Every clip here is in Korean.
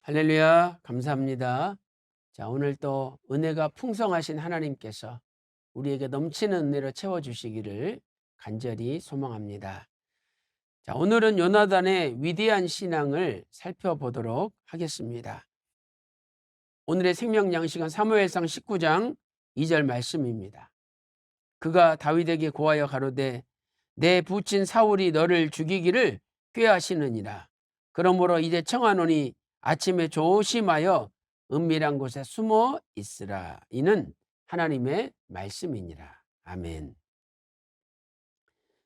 할렐루야, 감사합니다. 자, 오늘 또 은혜가 풍성하신 하나님께서 우리에게 넘치는 은혜로 채워주시기를 간절히 소망합니다. 자, 오늘은 요나단의 위대한 신앙을 살펴보도록 하겠습니다. 오늘의 생명 양식은 사무엘상 19장 2절 말씀입니다. 그가 다윗에게 고하여 가로되 내 부친 사울이 너를 죽이기를 꾀하시느니라. 그러므로 이제 청하노니 아침에 조심하여 은밀한 곳에 숨어 있으라. 이는 하나님의 말씀이니라. 아멘.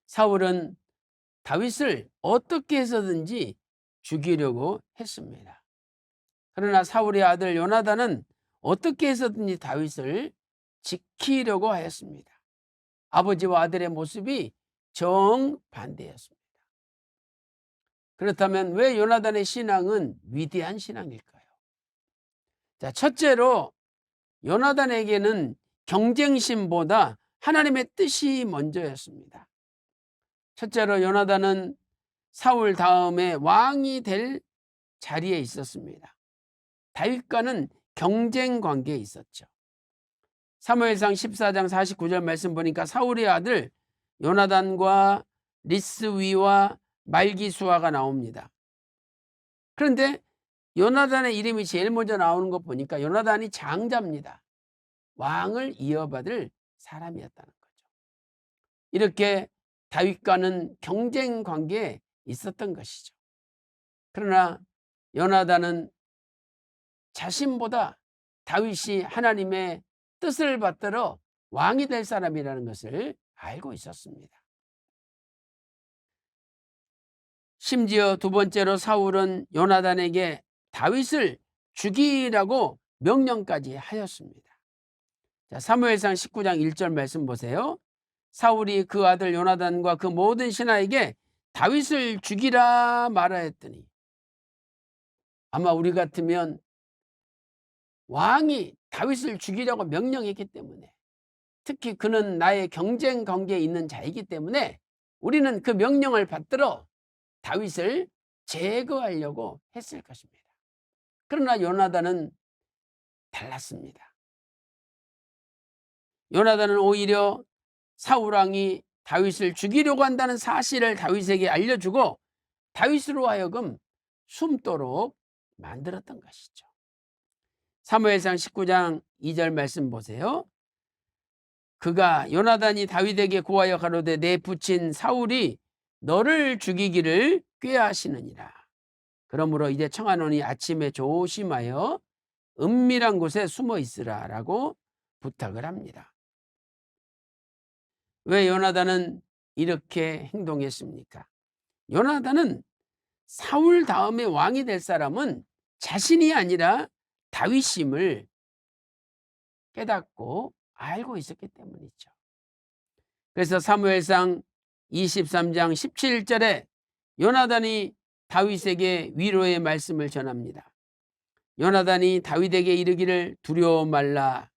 사울은 다윗을 어떻게 해서든지 죽이려고 했습니다. 그러나 사울의 아들 요나단은 어떻게 해서든지 다윗을 지키려고 하였습니다. 아버지와 아들의 모습이 정반대였습니다. 그렇다면 왜 요나단의 신앙은 위대한 신앙일까요? 자, 첫째로 요나단에게는 경쟁심보다 하나님의 뜻이 먼저였습니다. 첫째로 요나단은 사울 다음에 왕이 될 자리에 있었습니다. 다윗과는 경쟁 관계에 있었죠. 사무엘상 14장 49절 말씀 보니까 사울의 아들 요나단과 리스위와 말기수아가 나옵니다. 그런데 요나단의 이름이 제일 먼저 나오는 거 보니까 요나단이 장자입니다. 왕을 이어받을 사람이었다는 거죠. 이렇게 다윗과는 경쟁 관계에 있었던 것이죠. 그러나 요나단은 자신보다 다윗이 하나님의 뜻을 받들어 왕이 될 사람이라는 것을 알고 있었습니다. 심지어 두 번째로 사울은 요나단에게 다윗을 죽이라고 명령까지 하였습니다. 자, 사무엘상 19장 1절 말씀 보세요. 사울이 그 아들 요나단과 그 모든 신하에게 다윗을 죽이라 말하였더니, 아마 우리 같으면 왕이 다윗을 죽이라고 명령했기 때문에, 특히 그는 나의 경쟁 관계에 있는 자이기 때문에 우리는 그 명령을 받들어 다윗을 제거하려고 했을 것입니다. 그러나 요나단은 달랐습니다. 요나단은 오히려 사울 왕이 다윗을 죽이려고 한다는 사실을 다윗에게 알려주고 다윗으로 하여금 숨도록 만들었던 것이죠. 사무엘상 19장 2절 말씀 보세요. 그가 요나단이 다윗에게 고하여 가로되 내 부친 사울이 너를 죽이기를 꾀하시느니라. 그러므로 이제 청하노니 아침에 조심하여 은밀한 곳에 숨어 있으라라고 부탁을 합니다. 왜 요나단은 이렇게 행동했습니까? 요나단은 사울 다음에 왕이 될 사람은 자신이 아니라 다윗임을 깨닫고 알고 있었기 때문이죠. 그래서 사무엘상 23장 17절에 요나단이 다윗에게 위로의 말씀을 전합니다. 요나단이 다윗에게 이르기를 두려워 말라.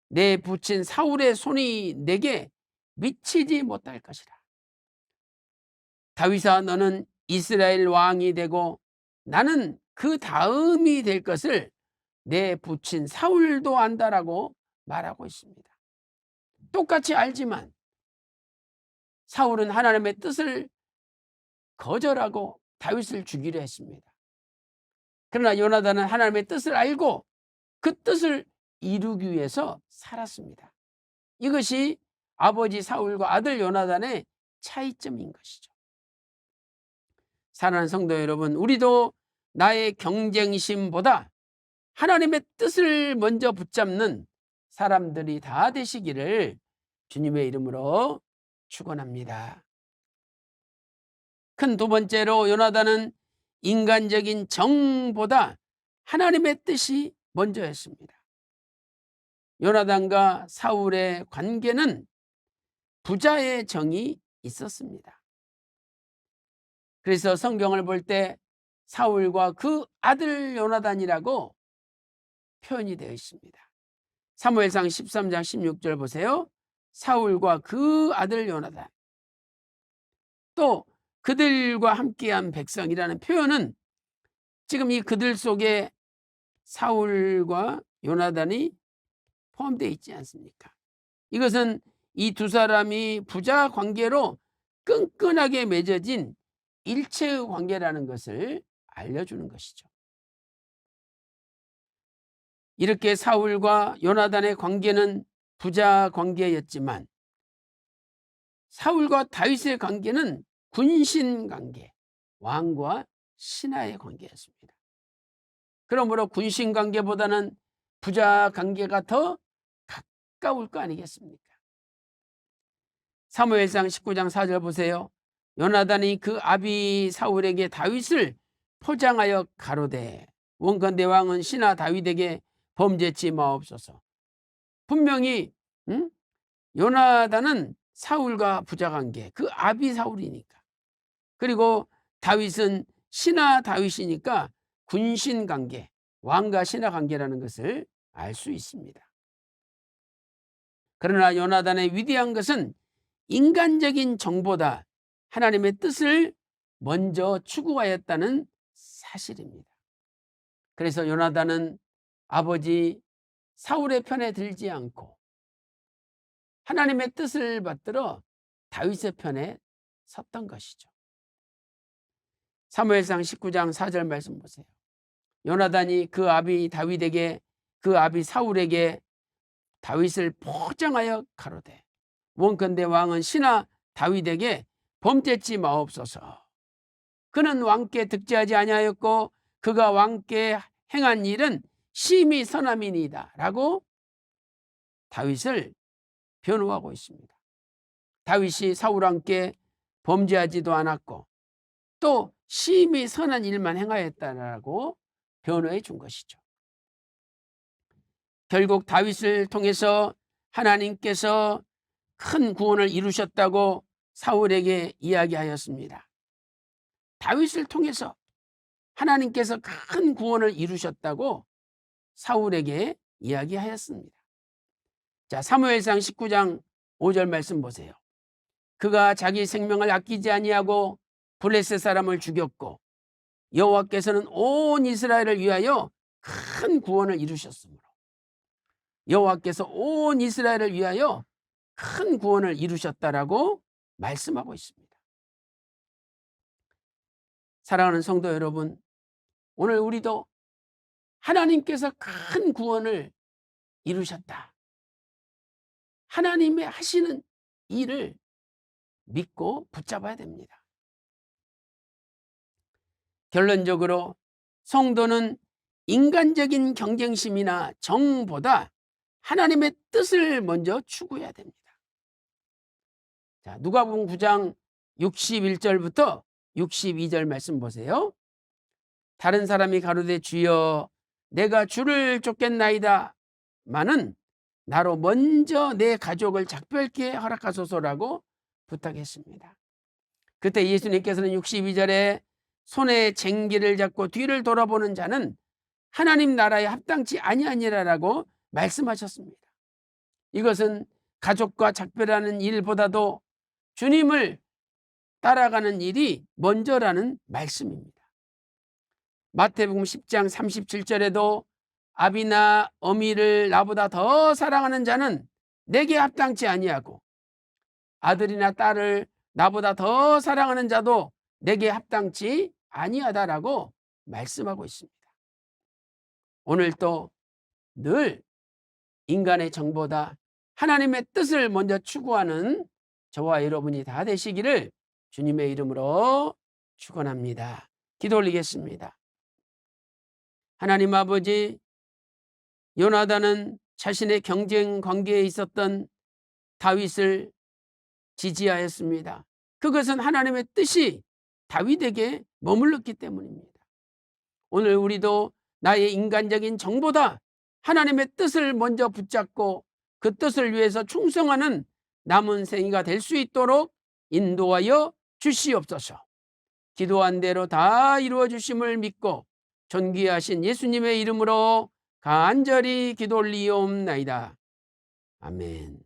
내 부친 사울의 손이 내게 미치지 못할 것이라. 다윗아, 너는 이스라엘 왕이 되고 나는 그 다음이 될 것을 내 부친 사울도 안다라고 말하고 있습니다. 똑같이 알지만 사울은 하나님의 뜻을 거절하고 다윗을 죽이려 했습니다. 그러나 요나단은 하나님의 뜻을 알고 그 뜻을 이루기 위해서 살았습니다. 이것이 아버지 사울과 아들 요나단의 차이점인 것이죠. 사랑하는 성도 여러분, 우리도 나의 경쟁심보다 하나님의 뜻을 먼저 붙잡는 사람들이 다 되시기를 주님의 이름으로 축원합니다. 큰 두 번째로 요나단은 인간적인 정보다 하나님의 뜻이 먼저였습니다. 요나단과 사울의 관계는 부자의 정이 있었습니다. 그래서 성경을 볼 때 사울과 그 아들 요나단이라고 표현이 되어 있습니다. 사무엘상 13장 16절 보세요. 사울과 그 아들 요나단, 또 그들과 함께한 백성이라는 표현은 지금 이 그들 속에 사울과 요나단이 포함되어 있지 않습니까? 이것은 이 두 사람이 부자 관계로 끈끈하게 맺어진 일체의 관계라는 것을 알려주는 것이죠. 이렇게 사울과 요나단의 관계는 부자 관계였지만 사울과 다윗의 관계는 군신 관계, 왕과 신하의 관계였습니다. 그러므로 군신 관계보다는 부자 관계가 더 가까울 거 아니겠습니까? 사무엘상 19장 4절 보세요. 요나단이 그 아비 사울에게 다윗을 포장하여 가로되 원컨대 왕은 신하 다윗에게 범죄치 마옵소서. 분명히 요나단은 사울과 부자관계, 그 아비 사울이니까, 그리고 다윗은 신하 다윗이니까 군신관계, 왕과 신하관계라는 것을 알 수 있습니다. 그러나 요나단의 위대한 것은 인간적인 정보다 하나님의 뜻을 먼저 추구하였다는 사실입니다. 그래서 요나단은 아버지 사울의 편에 들지 않고 하나님의 뜻을 받들어 다윗의 편에 섰던 것이죠. 사무엘상 19장 4절 말씀 보세요. 요나단이 그 아비 다윗에게, 그 아비 사울에게 다윗을 포장하여 가로되 원컨대 왕은 신하 다윗에게 범죄치 마옵소서. 그는 왕께 득죄하지 아니하였고 그가 왕께 행한 일은 심히 선함이니이다 라고 다윗을 변호하고 있습니다. 다윗이 사울왕께 범죄하지도 않았고 또 심히 선한 일만 행하였다라고 변호해 준 것이죠. 결국 다윗을 통해서 하나님께서 큰 구원을 이루셨다고 사울에게 이야기하였습니다. 다윗을 통해서 하나님께서 큰 구원을 이루셨다고 사울에게 이야기하였습니다. 자, 사무엘상 19장 5절 말씀 보세요. 그가 자기 생명을 아끼지 아니하고 블레셋 사람을 죽였고 여호와께서는 온 이스라엘을 위하여 큰 구원을 이루셨으므로 여호와께서 온 이스라엘을 위하여 큰 구원을 이루셨다라고 말씀하고 있습니다. 사랑하는 성도 여러분, 오늘 우리도 하나님께서 큰 구원을 이루셨다, 하나님의 하시는 일을 믿고 붙잡아야 됩니다. 결론적으로 성도는 인간적인 경쟁심이나 정보다 하나님의 뜻을 먼저 추구해야 됩니다. 자, 누가복음 9장 61절부터 62절 말씀 보세요. 다른 사람이 가로되 주여 내가 주를 쫓겠나이다 마는 나로 먼저 내 가족을 작별케 허락하소서라고 부탁했습니다. 그때 예수님께서는 62절에 손에 쟁기를 잡고 뒤를 돌아보는 자는 하나님 나라에 합당치 아니하니라라고 말씀하셨습니다. 이것은 가족과 작별하는 일보다도 주님을 따라가는 일이 먼저라는 말씀입니다. 마태복음 10장 37절에도 아비나 어미를 나보다 더 사랑하는 자는 내게 합당치 아니하고 아들이나 딸을 나보다 더 사랑하는 자도 내게 합당치 아니하다라고 말씀하고 있습니다. 오늘도 늘 인간의 정보다 하나님의 뜻을 먼저 추구하는 저와 여러분이 다 되시기를 주님의 이름으로 축원합니다. 기도 올리겠습니다. 하나님 아버지, 요나단은 자신의 경쟁 관계에 있었던 다윗을 지지하였습니다. 그것은 하나님의 뜻이 다윗에게 머물렀기 때문입니다. 오늘 우리도 나의 인간적인 정보다 하나님의 뜻을 먼저 붙잡고 그 뜻을 위해서 충성하는 남은 생애가 될 수 있도록 인도하여 주시옵소서. 기도한 대로 다 이루어 주심을 믿고 존귀하신 예수님의 이름으로 간절히 기도 올리옵나이다. 아멘.